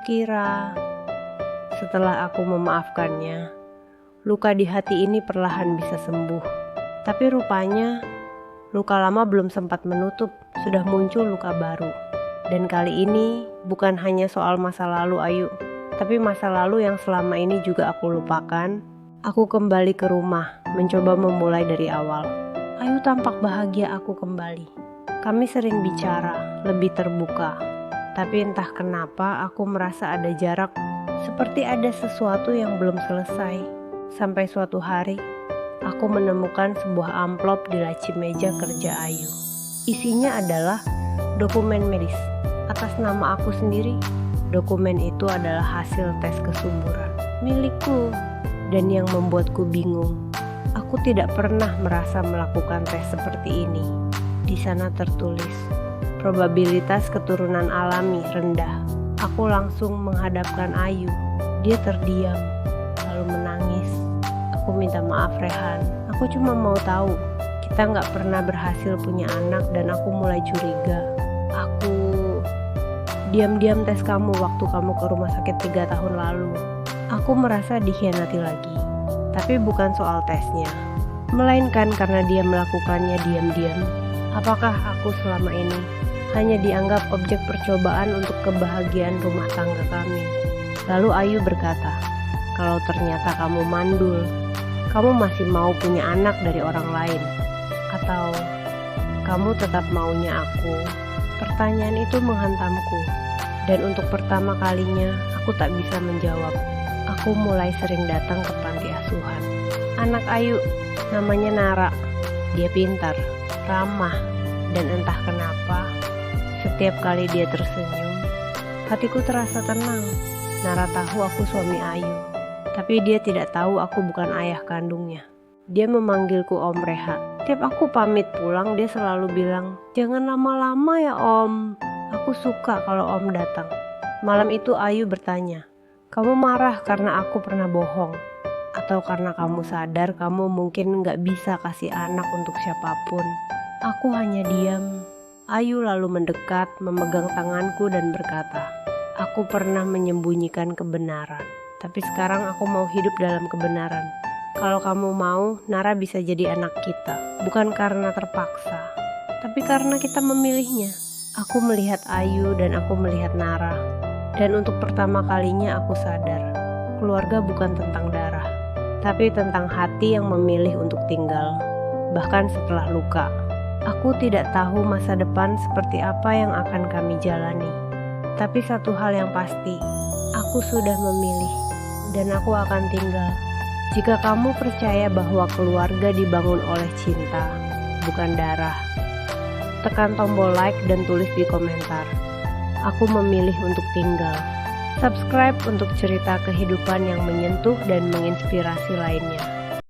Kukira setelah aku memaafkannya, luka di hati ini perlahan bisa sembuh. Tapi rupanya luka lama belum sempat menutup, sudah muncul luka baru. Dan kali ini bukan hanya soal masa lalu Ayu, tapi masa lalu yang selama ini juga aku lupakan. Aku kembali ke rumah, mencoba memulai dari awal. Ayu tampak bahagia aku kembali. Kami sering bicara, lebih terbuka. Tapi entah kenapa aku merasa ada jarak, seperti ada sesuatu yang belum selesai. Sampai suatu hari, aku menemukan sebuah amplop di laci meja kerja Ayu. Isinya adalah dokumen medis. Atas nama aku sendiri, dokumen itu adalah hasil tes kesuburan milikku. Dan yang membuatku bingung, aku tidak pernah merasa melakukan tes seperti ini. Di sana tertulis, probabilitas keturunan alami rendah. Aku langsung menghadapkan Ayu. Dia terdiam, lalu menangis. Aku minta maaf Rehan, aku cuma mau tahu. Kita nggak pernah berhasil punya anak dan aku mulai curiga. Aku diam-diam tes kamu waktu kamu ke rumah sakit 3 tahun lalu. Aku merasa dikhianati lagi. Tapi bukan soal tesnya, melainkan karena dia melakukannya diam-diam. Apakah aku selama ini hanya dianggap objek percobaan untuk kebahagiaan rumah tangga kami? Lalu Ayu berkata, kalau ternyata kamu mandul, kamu masih mau punya anak dari orang lain? Atau kamu tetap maunya aku? Pertanyaan itu menghantamku, dan untuk pertama kalinya aku tak bisa menjawab. Aku mulai sering datang ke panti asuhan. Anak Ayu, namanya Nara. Dia pintar, ramah, dan entah kenapa, setiap kali dia tersenyum, hatiku terasa tenang. Nara tahu aku suami Ayu, tapi dia tidak tahu aku bukan ayah kandungnya. Dia memanggilku Om Reha. Tiap aku pamit pulang, dia selalu bilang, jangan lama-lama ya Om. Aku suka kalau Om datang. Malam itu Ayu bertanya, kamu marah karena aku pernah bohong? Atau karena kamu sadar kamu mungkin gak bisa kasih anak untuk siapapun? Aku hanya diam. Ayu lalu mendekat, memegang tanganku dan berkata, aku pernah menyembunyikan kebenaran. Tapi sekarang aku mau hidup dalam kebenaran. Kalau kamu mau, Nara bisa jadi anak kita. Bukan karena terpaksa, tapi karena kita memilihnya. Aku melihat Ayu dan aku melihat Nara. Dan untuk pertama kalinya aku sadar, keluarga bukan tentang darah, tapi tentang hati yang memilih untuk tinggal, bahkan setelah luka. Aku tidak tahu masa depan seperti apa yang akan kami jalani. Tapi satu hal yang pasti, aku sudah memilih, dan aku akan tinggal. Jika kamu percaya bahwa keluarga dibangun oleh cinta, bukan darah, tekan tombol like dan tulis di komentar. Aku memilih untuk tinggal. Subscribe untuk cerita kehidupan yang menyentuh dan menginspirasi lainnya.